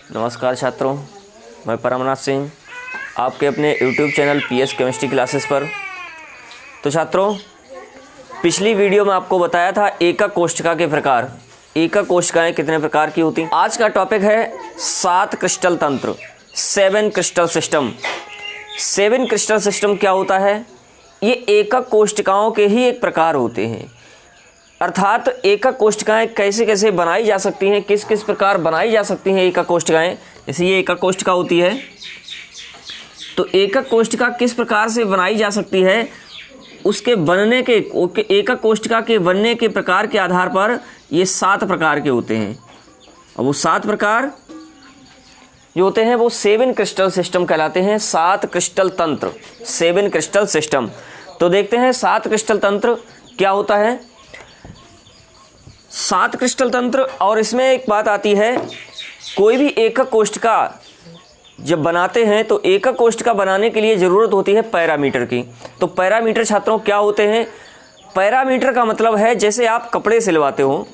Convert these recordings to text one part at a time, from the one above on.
नमस्कार छात्रों, मैं परमनाथ सिंह आपके अपने YouTube channel PS chemistry classes पर। तो छात्रों, पिछली वीडियो में आपको बताया था एकक कोष्ठका के प्रकार। एकक कोष्ठकाएँ कितने प्रकार की होती हैं। आज का टॉपिक है 7 क्रिस्टल तंत्र, 7 क्रिस्टल सिस्टम। 7 क्रिस्टल सिस्टम क्या होता है? ये एकक कोष्ठकाओं के ही एक प्रकार होते हैं। अर्थात एकक कोष्ठकाएँ कैसे कैसे बनाई जा सकती हैं, किस किस प्रकार बनाई जा सकती हैं एकक कोष्ठकाएँ। जैसे ये एकक कोष्ठका होती है, तो एकक कोष्ठका किस प्रकार से बनाई जा सकती है, उसके बनने के एकक कोष्ठका के बनने के प्रकार के आधार पर ये 7 प्रकार के होते हैं। और वो 7 प्रकार जो होते हैं वो 7 क्रिस्टल सिस्टम कहलाते हैं। 7 क्रिस्टल तंत्र, 7 क्रिस्टल सिस्टम। तो देखते हैं 7 क्रिस्टल तंत्र क्या होता है। 7 क्रिस्टल तंत्र, और इसमें एक बात आती है, कोई भी एकक कोष्ठका जब बनाते हैं तो एकक कोष्ठका बनाने के लिए ज़रूरत होती है पैरामीटर की। तो पैरामीटर छात्रों क्या होते हैं? पैरामीटर का मतलब है जैसे आप कपड़े सिलवाते हो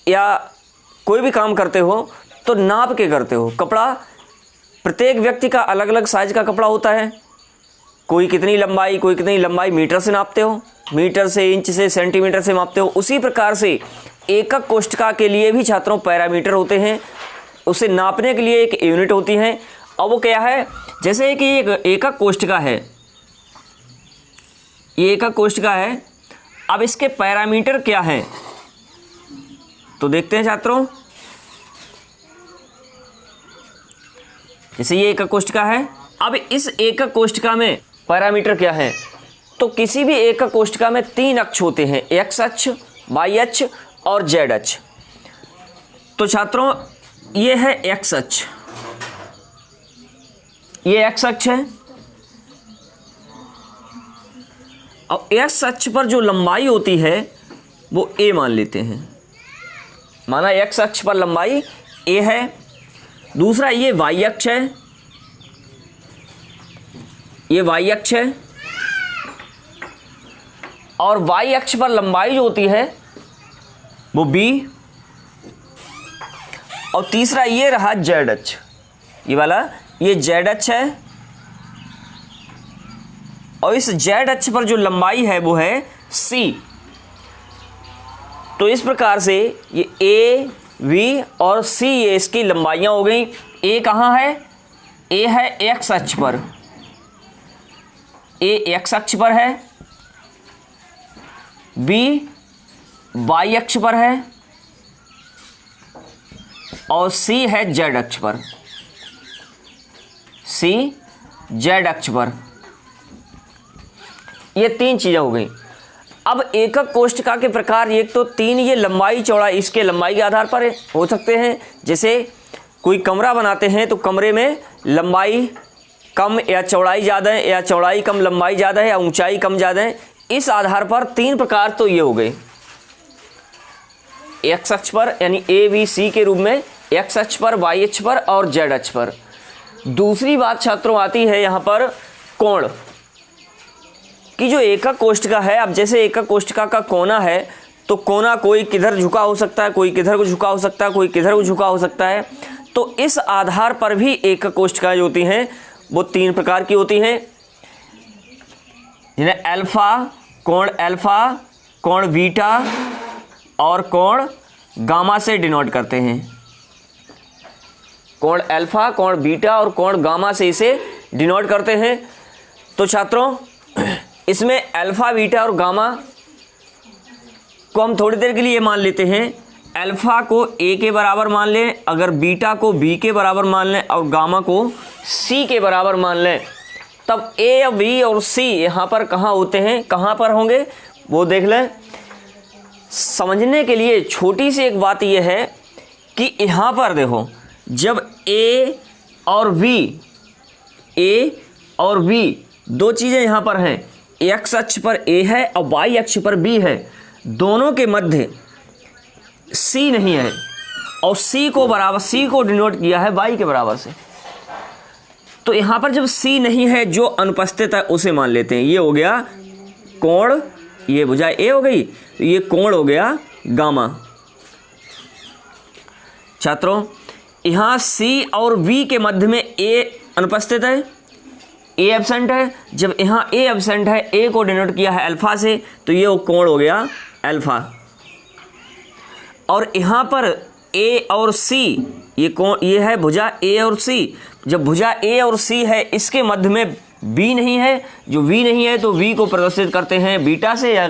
या कोई भी काम करते हो तो नाप के करते हो। कपड़ा प्रत्येक व्यक्ति का अलग अलग साइज का कपड़ा होता है। कोई कितनी लंबाई मीटर से नापते हो, मीटर से, इंच से, सेंटीमीटर से मापते हो। उसी प्रकार से एकक कोष्ठका के लिए भी छात्रों पैरामीटर होते हैं। उसे नापने के लिए एक यूनिट होती है। और वो क्या है? जैसे कि एक एकक कोष्ठका है, ये एकक कोष्ठका है। अब इसके पैरामीटर क्या है तो देखते हैं छात्रों। जैसे ये एकक कोष्ठका है, अब इस एकक कोष्ठका में पैरामीटर क्या है? तो किसी भी एकक कोष्ठका में 3 अक्ष होते हैं, एक्स अक्ष, वाई अक्ष और जेड अक्ष। तो छात्रों ये है एक्स अक्ष, ये एक्स अक्ष है। और एक्स अक्ष पर जो लंबाई होती है वो ए मान लेते हैं। माना एक्स अक्ष पर लंबाई ए है। दूसरा ये वाई अक्ष है, ये वाई अक्ष है। और वाई अक्ष पर लंबाई जो होती है वो बी। और तीसरा ये रहा जेड अक्ष, ये वाला, ये जेड अक्ष है। और इस जेड अक्ष पर जो लंबाई है वो है सी। तो इस प्रकार से ये ए, वी और सी, ये इसकी लंबाइयां हो गई। ए कहाँ है? ए है एक्स अक्ष पर, ए एक्स अक्ष पर है। बी वाई अक्ष पर है और सी है जेड अक्ष पर, सी जेड अक्ष पर। ये 3 चीजें हो गई। अब एकक कोष्ठका के प्रकार एक तो 3, ये लंबाई चौड़ाई, इसके लंबाई के आधार पर हो सकते हैं। जैसे कोई कमरा बनाते हैं तो कमरे में लंबाई कम या चौड़ाई ज़्यादा है, या चौड़ाई कम लंबाई ज़्यादा है, या ऊंचाई कम ज़्यादा है। इस आधार पर 3 प्रकार तो ये हो गए एक्स अक्ष पर, यानी ए बी सी के रूप में, एक्स अक्ष पर, वाई अक्ष पर और जेड अक्ष पर। दूसरी बात छात्रों आती है यहाँ पर कोण कि जो एकक कोष्ठका है, अब जैसे एकक कोष्ठका का कोना है तो कोना कोई किधर झुका हो सकता है, कोई किधर को झुका हो सकता है, कोई किधर को झुका हो सकता है। तो इस आधार पर भी एकक कोष्ठकाएं जो होती हैं वो 3 प्रकार की होती हैं, जिन्हें अल्फा, कोण बीटा और कोण गामा से डिनोट करते हैं। कोण अल्फा, कोण बीटा और कोण गामा से इसे डिनोट करते हैं। तो छात्रों इसमें अल्फा, बीटा और गामा को हम थोड़ी देर के लिए मान लेते हैं। अल्फा को ए के बराबर मान लें, अगर बीटा को बी के बराबर मान लें और गामा को सी के बराबर मान लें, तब ए, बी और सी यहाँ पर कहाँ होते हैं, कहाँ पर होंगे वो देख लें। समझने के लिए छोटी सी एक बात यह है कि यहाँ पर देखो, जब ए और बी 2 चीज़ें यहाँ पर हैं, एक्स अक्ष पर ए है और वाई अक्ष पर बी है, दोनों के मध्य सी नहीं है। और सी को डिनोट किया है वाई के बराबर से। तो यहाँ पर जब सी नहीं है, जो अनुपस्थित है उसे मान लेते हैं। ये हो गया कोण, ये भुजा ए हो गई, तो ये कोण हो गया गामा। छात्रों यहाँ सी और वी के मध्य में ए अनुपस्थित है, ए एब्सेंट है। जब यहाँ ए एब्सेंट है, ए को डिनोट किया है अल्फा से, तो ये कोण हो गया अल्फा। और यहाँ पर ए और सी, ये कोण, ये है भुजा ए और सी। जब भुजा ए और सी है, इसके मध्य में बी नहीं है। जो वी नहीं है तो वी को प्रदर्शित करते हैं बीटा से, या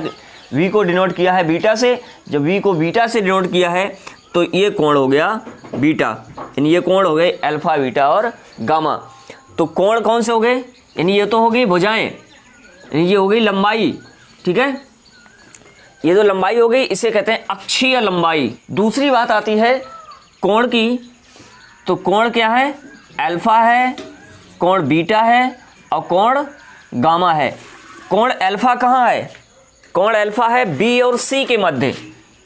वी को डिनोट किया है बीटा से। जब वी को बीटा से डिनोट किया है तो ये कोण हो गया बीटा, यानी ये कोण हो गए अल्फा, बीटा और गामा। तो कोण कौन से हो गए, यानी ये तो हो गई भुजाएं, यानी ये हो गई लंबाई, ठीक है। ये तो लंबाई हो गई, इसे कहते हैं अक्षीय लंबाई। दूसरी बात आती है कोण की, तो कोण क्या है, अल्फा है, कोण बीटा है और कोण गामा है। कोण अल्फा कहाँ है, कोण अल्फा है बी और सी के मध्य,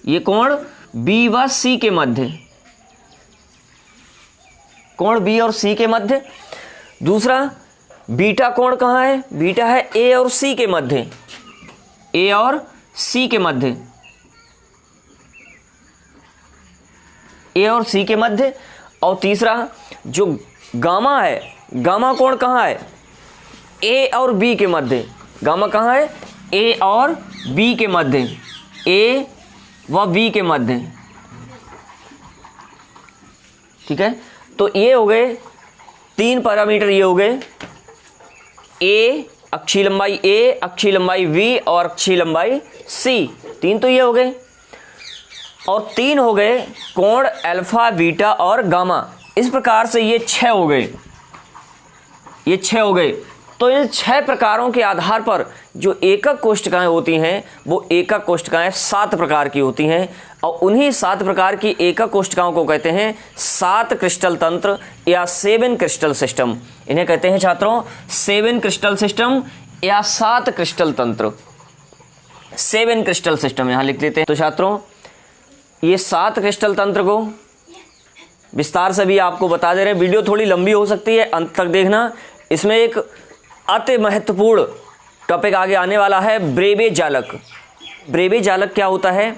ये कोण बी व सी के मध्य, कोण बी और सी के मध्य। दूसरा बीटा कोण कहाँ है, बीटा है ए और सी के मध्य, ए और सी के मध्य, ए और सी के मध्य। और तीसरा जो गामा है, गामा कोण कहाँ है, ए और बी के मध्य। गामा कहाँ है, ए और बी के मध्य, ए व बी के मध्य, ठीक है। तो ये हो गए 3 पैरामीटर, ये हो गए ए अक्षीय लंबाई ए, अक्षीय लंबाई वी और अक्षीय लंबाई सी। 3 तो ये हो गए, और 3 हो गए कोण अल्फा, बीटा और गामा। इस प्रकार से ये 6 हो गए, ये 6 हो गए। तो इन 6 प्रकारों के आधार पर जो एकक कोष्ठकाएं होती हैं, वो एकक कोष्ठकाएं 7 प्रकार की होती हैं। और उन्हीं 7 प्रकार की एकक कोष्ठकाओं को कहते हैं 7 क्रिस्टल तंत्र या 7 क्रिस्टल सिस्टम। इन्हें कहते हैं छात्रों 7 क्रिस्टल सिस्टम या 7 क्रिस्टल तंत्र। 7 क्रिस्टल सिस्टम यहाँ लिख देते हैं। तो छात्रों ये 7 क्रिस्टल तंत्र को विस्तार से भी आपको बता दे रहे हैं। वीडियो थोड़ी लंबी हो सकती है, अंत तक देखना। इसमें एक अति महत्वपूर्ण टॉपिक आगे आने वाला है, ब्रेवे जालक। ब्रेवे जालक क्या होता है,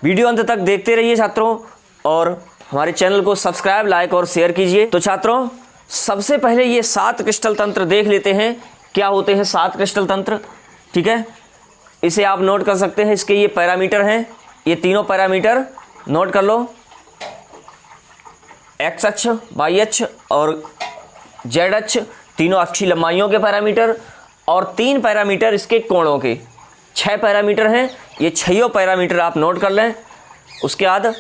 वीडियो अंत तक देखते रहिए छात्रों, और हमारे चैनल को सब्सक्राइब, लाइक और शेयर कीजिए। तो छात्रों सबसे पहले ये 7 क्रिस्टल तंत्र देख लेते हैं, क्या होते हैं 7 क्रिस्टल तंत्र, ठीक है। इसे आप नोट कर सकते हैं, इसके ये पैरामीटर हैं, ये तीनों पैरामीटर नोट कर लो, एक्स अक्ष, वाई अक्ष और जेड अक्ष, तीनों अक्षीय लंबाइयों के पैरामीटर, और 3 पैरामीटर इसके कोणों के। 6 पैरामीटर हैं, ये 6 पैरामीटर आप नोट कर लें। उसके बाद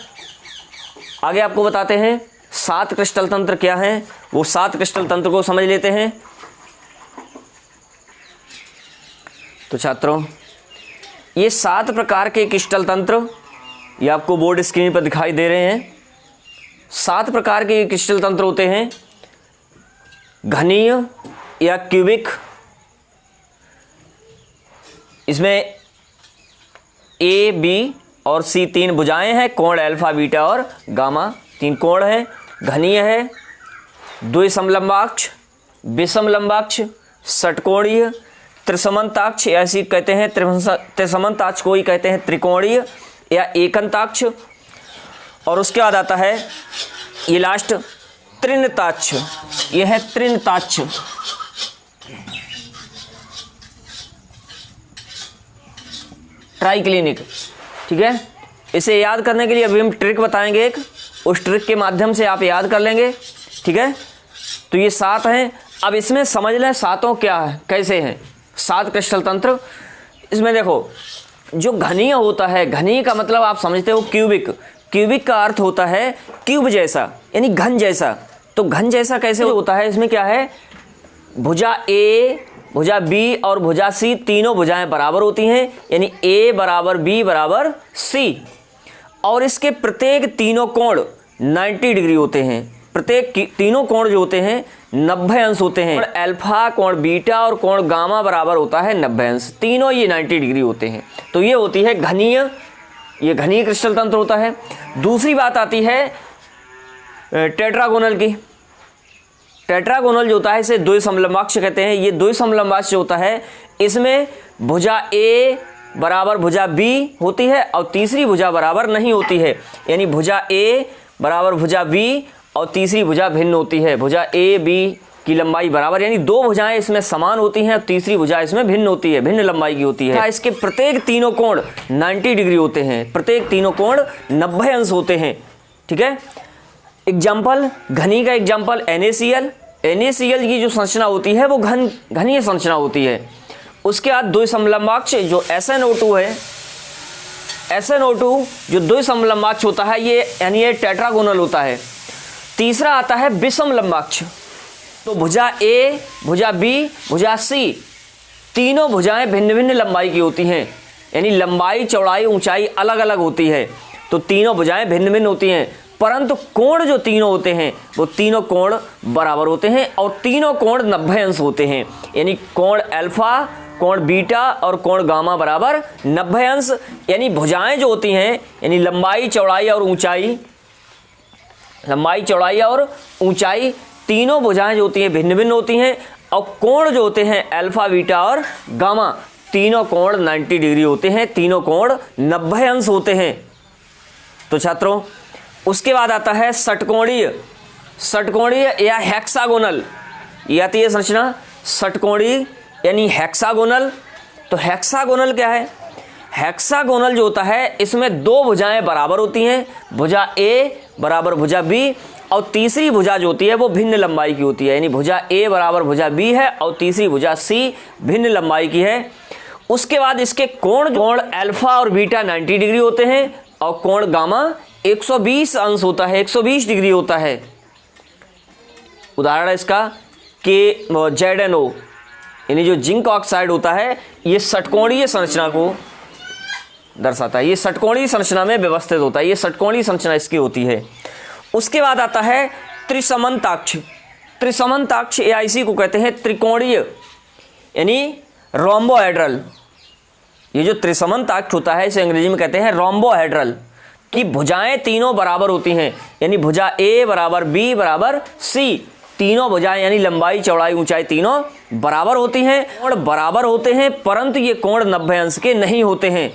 आगे आपको बताते हैं 7 क्रिस्टल तंत्र क्या हैं, वो 7 क्रिस्टल तंत्र को समझ लेते हैं। तो छात्रों ये 7 प्रकार के क्रिस्टल तंत्र, ये आपको बोर्ड स्क्रीन पर दिखाई दे रहे हैं। 7 प्रकार के क्रिस्टल तंत्र होते हैं, घनीय या क्यूबिक, इसमें ए, बी और सी 3 भुजाएं हैं, कोण अल्फा, बीटा और गामा 3 कोण हैं। घनीय है, द्विसमलंबाक्ष, विषमलंबाक्ष, षटकोणीय, त्रिसमंताक्ष, ऐसी कहते हैं त्रिसमंताक्ष को ही कहते हैं त्रिकोणीय या एकंताक्ष। और उसके बाद आता है ये लास्ट त्रिनताक्ष, ये है त्रिनताक्ष। ट्राइक्लिनिक, ठीक है। इसे याद करने के लिए अभी हम ट्रिक बताएंगे एक, उस ट्रिक के माध्यम से आप याद कर लेंगे, ठीक है। तो ये 7 हैं। अब इसमें समझ लें सातों क्या है, कैसे हैं 7 क्रिस्टल तंत्र। इसमें देखो जो घनीय होता है, घनीय का मतलब आप समझते हो क्यूबिक, क्यूबिक का अर्थ होता है क्यूब जैसा, यानी घन जैसा। तो घन जैसा कैसे होता है, इसमें क्या है, भुजा ए, भुजा बी और भुजा सी तीनों भुजाएं बराबर होती हैं, यानी ए बराबर बी बराबर सी। और इसके प्रत्येक तीनों कोण 90 डिग्री होते हैं। प्रत्येक तीनों कोण जो होते हैं 90 अंश होते हैं। अल्फा, कोण बीटा और कोण गामा बराबर होता है 90 अंश, तीनों ये 90 डिग्री होते हैं। तो ये होती है घनीय, ये घनीय क्रिस्टल तंत्र होता है। दूसरी बात आती है टेट्रागोनल की। टेट्रागोनल जो होता है इसे द्विसमलंबाक्ष कहते हैं। ये द्विसमलंबाक्ष जो होता है इसमें भुजा ए बराबर भुजा बी होती है और तीसरी भुजा बराबर नहीं होती है, यानी भुजा ए बराबर भुजा बी और तीसरी भुजा भिन्न होती है। भुजा ए बी की लंबाई बराबर, यानी दो भुजाएं इसमें समान होती हैं और तीसरी भुजा इसमें भिन्न होती है, भिन्न लंबाई की होती है। इसके प्रत्येक तीनों कोण 90 डिग्री होते हैं, प्रत्येक तीनों कोण 90 अंश होते हैं। ठीक है। एग्जाम्पल, घनी का एग्जाम्पल NaCl। NaCl की जो संरचना होती है वो घनीय संरचना होती है। उसके बाद द्विसमलंबाक्ष जो SnO2 है, SnO2 जो द्विसमलंबाक्ष होता है ये यानी ये टेट्रागोनल होता है। तीसरा आता है विषमलंबाक्ष। तो भुजा ए, भुजा बी, भुजा सी, तीनों भुजाएं भिन्न भिन्न लंबाई की होती हैं, यानी लंबाई चौड़ाई ऊंचाई अलग अलग होती है। तो तीनों भुजाएं भिन्न भिन्न होती हैं, परंतु कोण जो तीनों होते हैं वो तीनों कोण बराबर होते हैं और तीनों कोण 90 अंश होते हैं। यानी कोण अल्फा, कोण बीटा और कोण गामा बराबर 90 अंश। यानी भुजाएं जो होती हैं यानी लंबाई चौड़ाई और ऊंचाई, लंबाई चौड़ाई और ऊंचाई तीनों भुजाएं जो होती हैं भिन्न भिन्न होती हैं और कोण जो होते हैं अल्फा बीटा और गामा तीनों कोण 90 डिग्री होते हैं, तीनों कोण 90 अंश होते हैं। तो छात्रों उसके बाद आता है षटकोणीय। षटकोणीय या हेक्सागोनल, ये आती है संरचना षटकोणीय यानी हेक्सागोनल। तो हेक्सागोनल क्या है? हेक्सागोनल जो होता है इसमें दो भुजाएं बराबर होती हैं, भुजा ए बराबर भुजा बी और तीसरी भुजा जो होती है वो भिन्न लंबाई की होती है। यानी भुजा ए बराबर भुजा बी है और तीसरी भुजा सी भिन्न लंबाई की है। उसके बाद इसके कोण अल्फा और बीटा 90 डिग्री होते हैं और कोण गामा 120 अंश होता है, 120 डिग्री होता है। उदाहरण इसका के ZnO यानी जो जिंक ऑक्साइड होता है ये षटकोणीय संरचना को दर्शाता है, ये षटकोणीय संरचना में व्यवस्थित होता है, ये षटकोणीय संरचना इसकी होती है। उसके बाद आता है त्रिसमन्ताक्ष। त्रिसमन्ताक्ष AIC को कहते हैं त्रिकोणीय यानी रोम्बोहेड्रल। ये जो त्रिसमन्ताक्ष होता है इसे अंग्रेजी में कहते हैं रोम्बोहेड्रल, की भुजाएं तीनों बराबर होती हैं, यानी भुजा ए बराबर बी बराबर सी, तीनों भुजाएं यानी लंबाई चौड़ाई ऊंचाई तीनों बराबर होती हैं। कोण बराबर होते हैं परंतु ये कोण 90 अंश के नहीं होते हैं,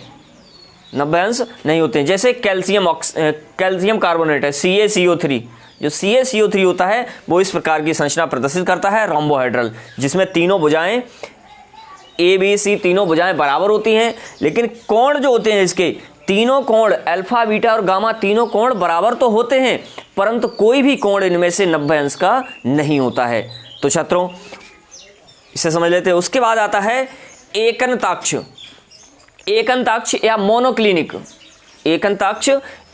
90 अंश नहीं होते हैं। जैसे कैल्शियम कार्बोनेट है CaCO3, जो CaCO3 होता है वो इस प्रकार की संरचना प्रदर्शित करता है रोम्बोहेड्रल, जिसमें तीनों भुजाएं ए बी सी तीनों भुजाएं बराबर होती हैं, लेकिन कोण जो होते हैं इसके तीनों कोण अल्फा बीटा और गामा तीनों कोण बराबर तो होते हैं परंतु कोई भी कोण इनमें से 90 अंश का नहीं होता है। तो छात्रों इसे समझ लेते हैं। उसके बाद आता है एकनताक्ष। एकनताक्ष या मोनोक्लिनिक, एकनताक्ष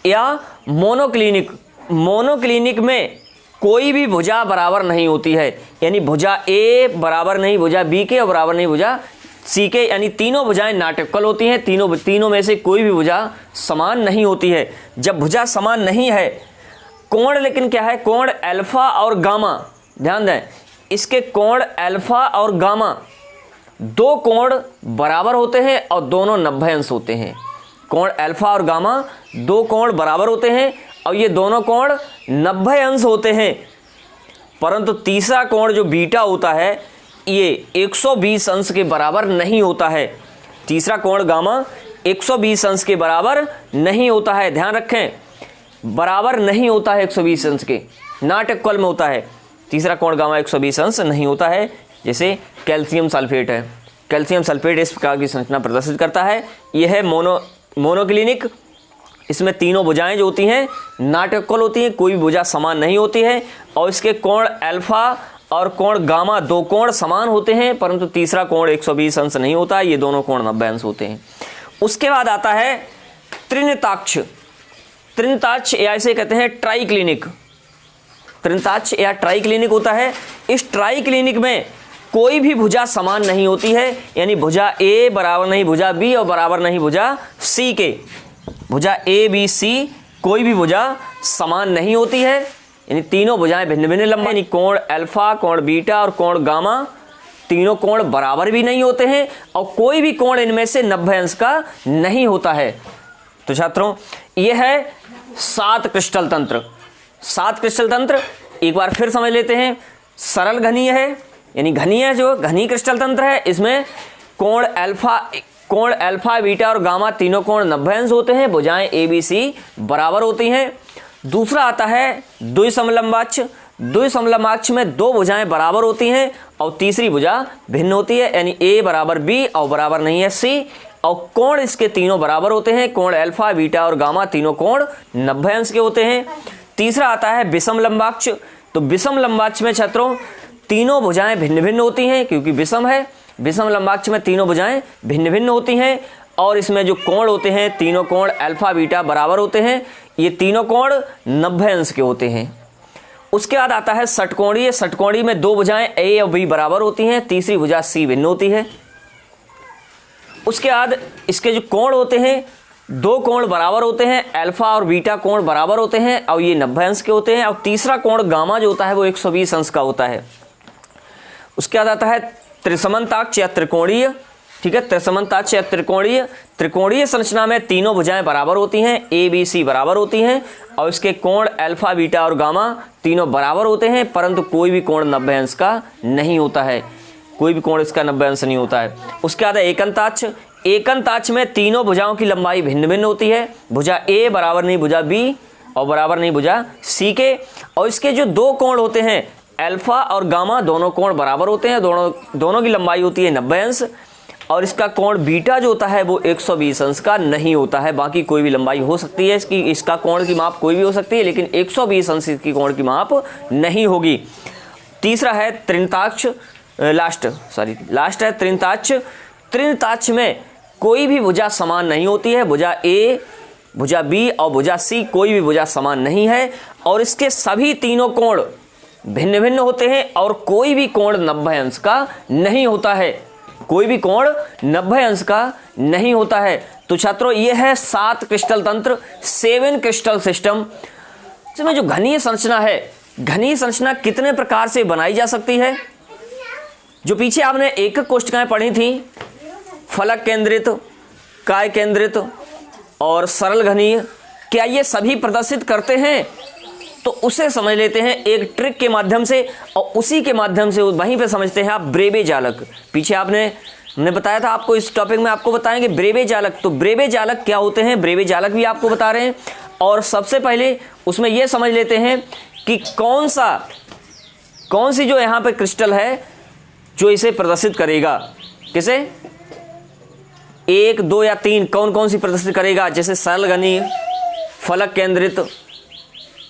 या मोनोक्लिनिक। मोनोक्लिनिक में कोई भी भुजा बराबर नहीं होती है, यानी भुजा ए बराबर नहीं भुजा बी के और बराबर नहीं भुजा सी के, यानी तीनों भुजाएं नाटकल होती हैं, तीनों में से कोई भी भुजा समान नहीं होती है। जब भुजा समान नहीं है, कोण लेकिन क्या है? कोण अल्फा और गामा, ध्यान दें इसके कोण अल्फा और गामा दो कोण बराबर होते हैं और दोनों 90 अंश होते हैं। कोण अल्फा और गामा दो कोण बराबर होते हैं और ये दोनों कोण 90 अंश होते हैं, परंतु तीसरा कोण जो बीटा होता है ये 120 अंश के बराबर नहीं होता है। तीसरा कोण गामा 120 अंश के बराबर नहीं होता है, ध्यान रखें बराबर नहीं होता है 120 अंश के, नॉट इक्वल में होता है। तीसरा कोण गामा 120 अंश नहीं होता है। जैसे कैल्शियम सल्फेट है, कैल्शियम सल्फेट इस प्रकार की संरचना प्रदर्शित करता है। यह है मोनोक्लिनिक, इसमें तीनों भुजाएं जो होती हैं नॉट इक्वल होती हैं, कोई भी भुजा समान नहीं होती है और इसके कोण अल्फा और कोण गामा दो कोण समान होते हैं परंतु तीसरा कोण 120 अंश नहीं होता है, ये दोनों कोण 90 अंश होते हैं। उसके बाद आता है त्रिनताक्ष। त्रिनताक्ष या इसे कहते हैं ट्राइक्लिनिक। त्रिनताक्ष या ट्राइक्लिनिक होता है। इस ट्राइक्लिनिक में कोई भी भुजा समान नहीं होती है, यानी भुजा ए बराबर नहीं भुजा बी और बराबर नहीं भुजा सी के, भुजा ए बी सी कोई भी भुजा समान नहीं होती है, यानी तीनों भुजाएं भिन्न भिन्न लंबाई, यानी कोण अल्फा कोण बीटा और कोण गामा तीनों कोण बराबर भी नहीं होते हैं और कोई भी कोण इनमें से 90 अंश का नहीं होता है। तो छात्रों यह है 7 क्रिस्टल तंत्र। 7 क्रिस्टल तंत्र एक बार फिर समझ लेते हैं। सरल घनीय है, यानी घनीय जो घनी क्रिस्टल तंत्र है, इसमें कोण अल्फा बीटा और गामा तीनों कोण 90 अंश होते हैं, भुजाएं ए बी सी बराबर होती हैं। दूसरा आता है द्विसमलंबाक्ष। द्विसमलंबाक्ष में दो भुजाएं बराबर होती हैं और तीसरी भुजा भिन्न होती है, यानी ए बराबर बी और बराबर नहीं है सी, और कोण इसके तीनों बराबर होते हैं। कोण अल्फा, बीटा और गामा तीनों कोण 90 अंश के होते हैं। तीसरा आता है विषम लंबाक्ष। तो विषम लंबाक्ष में छात्रों तीनों भुजाएं भिन्न भिन्न होती हैं, क्योंकि विषम है। विषम लंबाक्ष में तीनों भुजाएं भिन्न भिन्न होती हैं और इसमें जो कोण होते हैं तीनों कोण अल्फा बीटा बराबर होते हैं। ये तीनों कोण 90 अंश के होते हैं। उसके बाद आता है षटकोणीय। षटकोणीय में दो भुजाएं ए और बी बराबर होती हैं, तीसरी भुजा सी भिन्न होती है। उसके बाद इसके जो कोण होते हैं दो कोण बराबर होते हैं, अल्फा और बीटा कोण बराबर होते हैं और ये 90 अंश के होते हैं। और तीसरा कोण गामा जो होता है वो 120 अंश का होता है। उसके बाद आता है त्रिसमन्ताक्ष या त्रिकोणीय। ठीक है, त्रिसमन्ताक्ष या त्रिकोणीय। त्रिकोणीय संरचना में तीनों भुजाएं बराबर होती हैं, ए बी सी बराबर होती हैं और इसके कोण अल्फा बीटा और गामा तीनों बराबर होते हैं, परंतु कोई भी कोण 90 अंश का नहीं होता है। कोई भी कोण इसका 90 अंश नहीं होता है। उसके बाद एकंताक्ष। एकंताक्ष में तीनों भुजाओं की लंबाई भिन्न भिन्न होती है। भुजा ए बराबर नहीं भुजा बी और बराबर नहीं भुजा सी के। और इसके जो दो कोण होते हैं अल्फा और गामा दोनों कोण बराबर होते हैं, दोनों की लंबाई होती है 90 अंश। और इसका कोण बीटा जो होता है वो 120 अंश का नहीं होता है। बाकी कोई भी लंबाई हो सकती है इसका कोण की माप कोई भी हो सकती है, लेकिन 120 अंश की कोण की माप नहीं होगी। तीसरा है त्रिंताक्ष। लास्ट है त्रिंताक्ष। त्रिंताक्ष में कोई भी भुजा समान नहीं होती है। भुजा ए, भुजा बी और भुजा सी कोई भी भुजा समान नहीं है और इसके सभी तीनों कोण भिन्न भिन्न होते हैं और कोई भी कोण 90 अंश का नहीं होता है। कोई भी कोण 90 अंश का नहीं होता है। तो छात्रों ये है 7 क्रिस्टल तंत्र, 7 क्रिस्टल सिस्टम। इसमें जो घनीय संरचना है, घनीय संरचना कितने प्रकार से बनाई जा सकती है? जो पीछे आपने एकक कोष्ठकाएं पढ़ी थी, फलक केंद्रित, काय केंद्रित और सरल घनीय, क्या ये सभी प्रदर्शित करते हैं? तो उसे समझ लेते हैं एक ट्रिक के माध्यम से और उसी के माध्यम से वहीं पे समझते हैं आप ब्रेबे जालक। पीछे हमने बताया था आपको, इस टॉपिक में आपको बताएंगे ब्रेबे जालक। तो ब्रेबे जालक क्या होते हैं, ब्रेबे जालक भी आपको बता रहे हैं। और सबसे पहले उसमें यह समझ लेते हैं कि कौन सी जो यहाँ पे क्रिस्टल है जो इसे प्रदर्शित करेगा। किसे? 1, 2 या 3 कौन सी प्रदर्शित करेगा? जैसे सरल घनीय, फलक केंद्रित,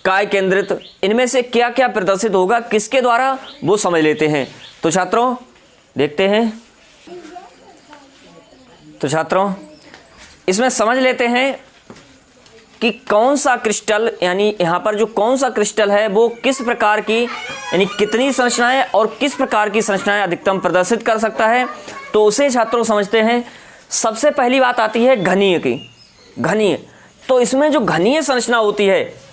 काय केंद्रित, इनमें से क्या क्या प्रदर्शित होगा, किसके द्वारा, वो समझ लेते हैं। तो छात्रों देखते हैं। तो छात्रों इसमें समझ लेते हैं कि कौन सा क्रिस्टल, यानी यहाँ पर जो कौन सा क्रिस्टल है वो किस प्रकार की, यानी कितनी संरचनाएं और किस प्रकार की संरचनाएं अधिकतम प्रदर्शित कर सकता है। तो उसे छात्रों समझते हैं। सबसे पहली बात आती है घनीय की। घनीय, तो इसमें जो घनीय संरचना होती है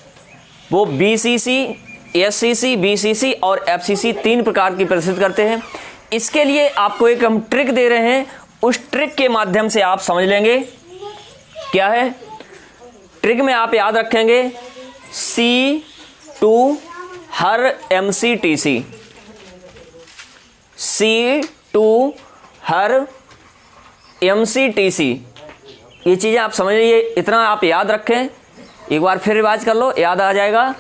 वो BCC, SCC, BCC और FCC 3 प्रकार की प्रदर्शित करते हैं। इसके लिए आपको एक हम ट्रिक दे रहे हैं, उस ट्रिक के माध्यम से आप समझ लेंगे। क्या है ट्रिक में आप याद रखेंगे C2 हर MCTC, C2 हर MCTC, ये चीज़ें आप समझ लीजिए, इतना आप याद रखें। एक बार फिर रिवाइज कर लो, याद आ जाएगा।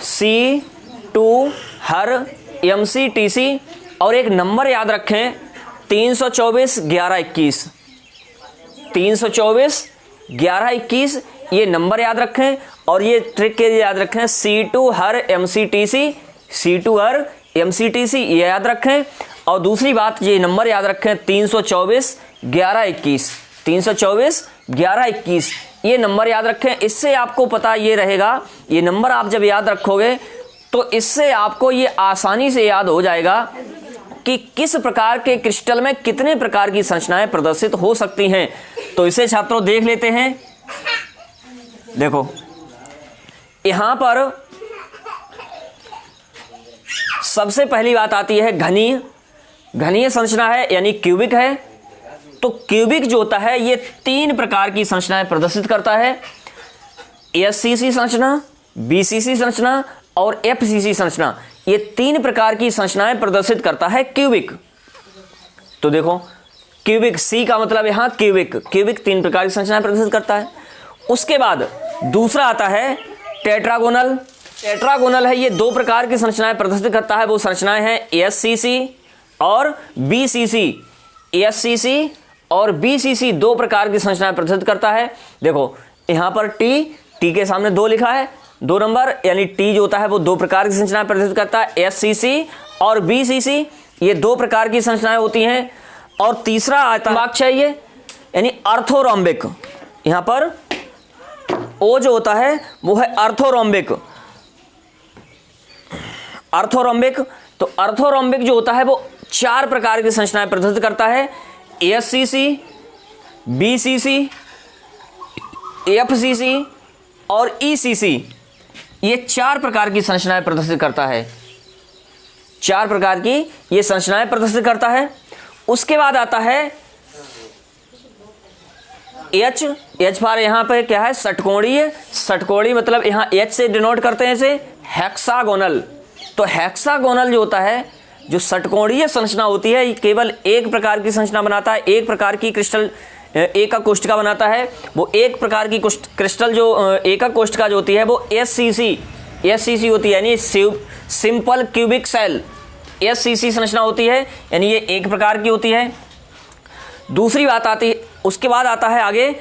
C2 हर MCTC और एक नंबर याद रखें 324 11 21, 324 11 21, ये नंबर याद रखें। और ये ट्रिक के लिए याद रखें C2 हर MCTC, C2 हर MCTC ये याद रखें। और दूसरी बात ये नंबर याद रखें 324 11 21, 324 11 21 ये नंबर याद रखें। इससे आपको पता ये रहेगा, ये नंबर आप जब याद रखोगे तो इससे आपको ये आसानी से याद हो जाएगा कि किस प्रकार के क्रिस्टल में कितने प्रकार की संरचनाएं प्रदर्शित हो सकती हैं। तो इसे छात्रों देख लेते हैं। देखो यहां पर सबसे पहली बात आती है घनीय। घनीय संरचना है यानी क्यूबिक है। तो क्यूबिक जो होता है ये 3 प्रकार की संरचनाएं प्रदर्शित करता है। SCC संरचना, BCC संरचना और FCC संरचना, ये 3 प्रकार की संरचनाएं प्रदर्शित करता है क्यूबिक। तो देखो क्यूबिक, C का मतलब यहां क्यूबिक, क्यूबिक 3 प्रकार की संरचनाएं प्रदर्शित करता है। उसके बाद दूसरा आता है टेट्रागोनल। टेट्रागोनल है, ये दो प्रकार की संरचनाएं प्रदर्शित करता है। वो संरचनाएं हैं एएससीसी और बीसीसी। एएससीसी और बीसीसी दो प्रकार की संरचनाएं प्रदर्शित करता है। देखो यहां पर टी के सामने 2 लिखा है, 2 नंबर, यानी टी जो होता है वो दो प्रकार की संरचनाएं प्रदर्शित करता है, एएससीसी और बीसीसी, ये दो प्रकार की संरचनाएं होती हैं। और तीसरा आयताकाश है ये, यानी अर्थोरोम्बिक। यहां पर ओ जो होता है वो है अर्थोरोम्बिक। अर्थोरोम्बिक, तो अर्थोरोम्बिक जो होता है वो 4 प्रकार की संरचनाएं प्रदर्शित करता है, एएससीसी, बीसीसी, एफसीसी और ईसीसी। ये 4 प्रकार की संरचनाएं प्रदर्शित करता है, 4 प्रकार की ये संरचनाएं प्रदर्शित करता है। उसके बाद आता है एच फॉर यहाँ पे क्या है, षटकोणीय। षटकोणीय मतलब यहाँ एच से डिनोट करते हैं इसे हेक्सागोनल। तो हेक्सागोनल जो होता है, जो षटकोणीय संरचना होती है, केवल एक प्रकार की संरचना बनाता है, एक प्रकार की क्रिस्टल एकक कोष्ठिका बनाता है। वो एक प्रकार की क्रिस्टल जो एकक कोष्ठिका जो होती है वो एससीसी होती है, यानी सिंपल क्यूबिक सेल, एससीसी संरचना होती है, यानी ये एक प्रकार की होती है। दूसरी बात आती है, उसके बाद आता है आगे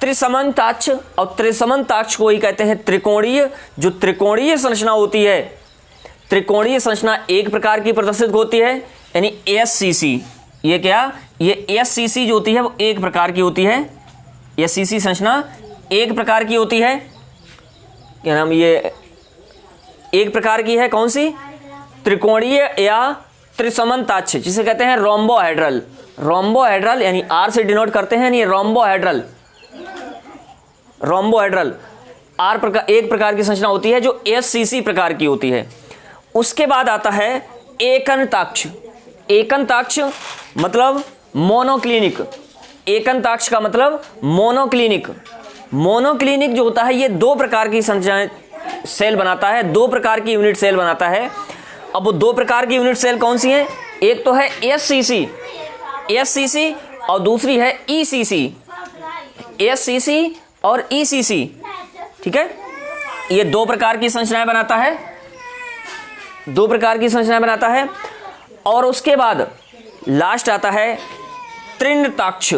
त्रिसमनताक्ष, और त्रिसमनताक्ष को ही कहते हैं त्रिकोणीय। जो त्रिकोणीय संरचना होती है, त्रिकोणीय संरचना एक प्रकार की प्रदर्शित होती है, यानी एससीसी। ये क्या, ये एससीसी जो होती है वो एक प्रकार की होती है, एससीसी संरचना एक प्रकार की होती है। क्या नाम, ये एक प्रकार की है, कौन सी, त्रिकोणीय या त्रिसमनताक्ष, जिसे कहते हैं रोम्बोहेड्रल। रोम्बोहेड्रल यानी आर से डिनोट करते हैं, ये रोम्बोहेड्रल। रोम्बोहेड्रल आर प्रकार, एक प्रकार की संरचना होती है जो एससीसी प्रकार की होती है। उसके बाद आता है एकनताक्ष। एकनताक्ष मतलब मोनोक्लिनिक। एकनताक्ष का मतलब मोनोक्लिनिक। मोनोक्लिनिक जो होता है ये 2 प्रकार की संरचनाएं सेल बनाता है, 2 प्रकार की यूनिट सेल बनाता है। अब वो 2 प्रकार की यूनिट सेल कौन सी हैं, एक तो है एससीसी और दूसरी है ईसीसी। एससीसी और ईसीसी, ठीक है, ये 2 प्रकार की संरचनाएं बनाता है, 2 प्रकार की संरचनाएं बनाता है। और उसके बाद लास्ट आता है त्रिनताक्ष।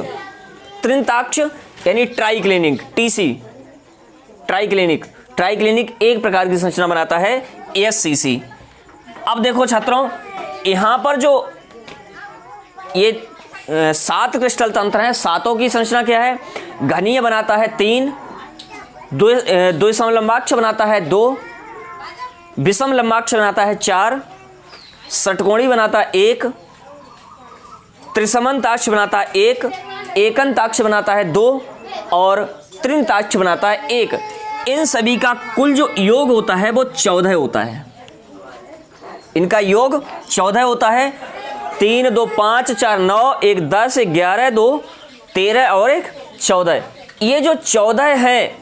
त्रिनताक्ष यानी ट्राइक्लिनिक, टीसी, ट्राइक्लिनिक एक प्रकार की संरचना बनाता है, एससीसी। अब देखो छात्रों, यहां पर जो ये 7 क्रिस्टल तंत्र हैं, 7 की संरचना क्या है, घनीय बनाता है 3, द्विसम लंबाक्ष बनाता है 2, विषम लंबाक्ष बनाता है 4, षटकोणी बनाता है 1, त्रिसमनताक्ष बनाता है 1, एकनताक्ष बनाता है 2 और त्रिनताक्ष बनाता है 1। इन सभी का कुल जो योग होता है वो 14 होता है। इनका योग 14 होता है। 3, 2, 5, 4, 9, 1, 10, 1, 11, 2, 13 और 1, 14। ये जो 14 है,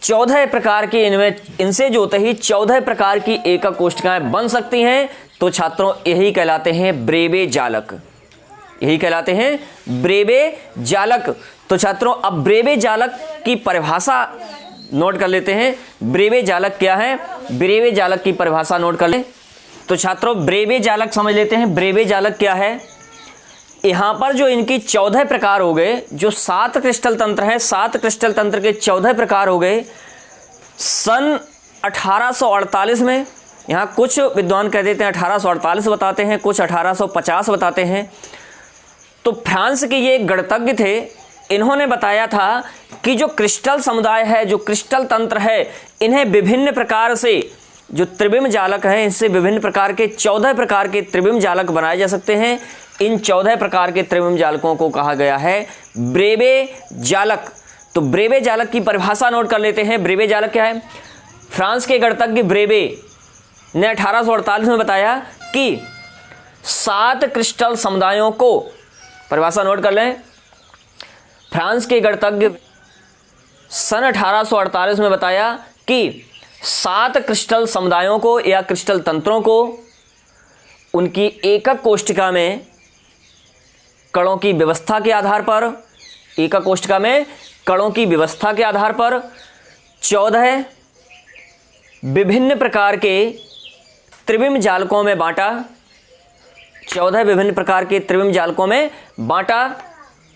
14 प्रकार की, इनसे जो होते ही 14 प्रकार की एकक कोष्ठिकाएं बन सकती हैं। तो छात्रों यही कहलाते हैं ब्रेबे जालक, यही कहलाते हैं ब्रेबे जालक। तो छात्रों अब ब्रेबे जालक की परिभाषा नोट कर लेते हैं। ब्रेबे जालक क्या है, ब्रेबे जालक की परिभाषा नोट कर लें। तो छात्रों ब्रेबे जालक समझ लेते हैं। ब्रेबे जालक क्या है, यहां पर जो इनकी 14 प्रकार हो गए, जो 7 क्रिस्टल तंत्र हैं, 7 क्रिस्टल तंत्र के 14 प्रकार हो गए। सन 1848 में, यहाँ कुछ विद्वान कह देते हैं 1848 बताते हैं, कुछ 1850 बताते हैं। तो फ्रांस के ये गणितज्ञ थे, इन्होंने बताया था कि जो क्रिस्टल समुदाय है, जो क्रिस्टल तंत्र है, इन्हें विभिन्न प्रकार से जो त्रिविम जालक हैं, इससे विभिन्न प्रकार के 14 प्रकार के त्रिविम जालक बनाए जा सकते हैं। इन 14 प्रकार के त्रिविम जालकों को कहा गया है ब्रेबे जालक। तो ब्रेबे जालक की परिभाषा नोट कर लेते हैं। ब्रेबे जालक क्या है, फ्रांस के गणितज्ञ ब्रेबे ने 1848 में बताया कि 7 क्रिस्टल समुदायों को, परिभाषा नोट कर लें, फ्रांस के गणितज्ञ सन 1848 में बताया कि 7 क्रिस्टल समुदायों को या क्रिस्टल तंत्रों को उनकी एकक कोष्ठिका में कणों की व्यवस्था के आधार पर, एकक कोष्ठिका में कणों की व्यवस्था के आधार पर 14 विभिन्न प्रकार के त्रिविम जालकों में बांटा, 14 विभिन्न प्रकार के त्रिविम जालकों में बांटा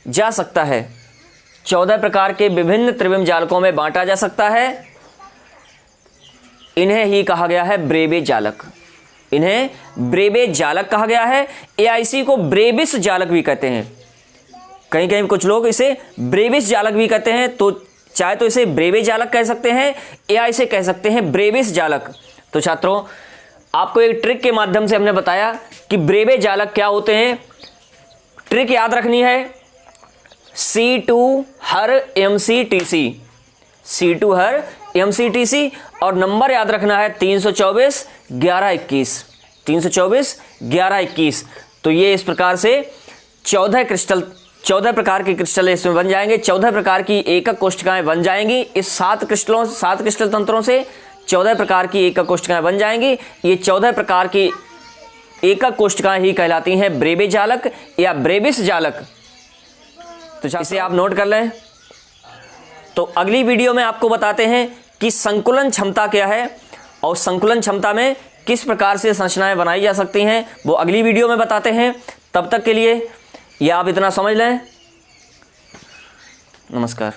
जा सकता है। 14 प्रकार के विभिन्न त्रिविम जालकों में बांटा जा सकता है। इन्हें ही कहा गया है ब्रेबे जालक। इन्हें ब्रेबे जालक कहा गया है। एआईसी को ब्रेबिस जालक भी कहते हैं। कहीं कहीं कुछ लोग इसे ब्रेबिस जालक भी कहते हैं, तो चाहे तो इसे ब्रेबे जालक कह सकते हैं या इसे कह सकते हैं ब्रेबिस जालक। तो छात्रों, आपको एक ट्रिक के माध्यम से हमने बताया कि ब्रेबे जालक क्या होते हैं। ट्रिक याद रखनी है, C2 हर MCTC, C2 हर MCTC, और नंबर याद रखना है 324 11 21, 324 11 21। तो ये इस प्रकार से 14 प्रकार के क्रिस्टल इसमें बन जाएंगे, 14 प्रकार की एकक कोष्ठिकाएं बन जाएंगी। इस 7 क्रिस्टल तंत्रों से 14 प्रकार की एकक कोष्ठिकाएं बन जाएंगी। ये 14 प्रकार की एकक कोष्ठिकाएं ही कहलाती हैं ब्रेबे जालक या ब्रेबिस जालक। तो इसे आप नोट कर लें। तो अगली वीडियो में आपको बताते हैं कि संकुलन क्षमता क्या है और संकुलन क्षमता में किस प्रकार से संरचनाएं बनाई जा सकती हैं, वो अगली वीडियो में बताते हैं। तब तक के लिए ये आप इतना समझ लें। नमस्कार।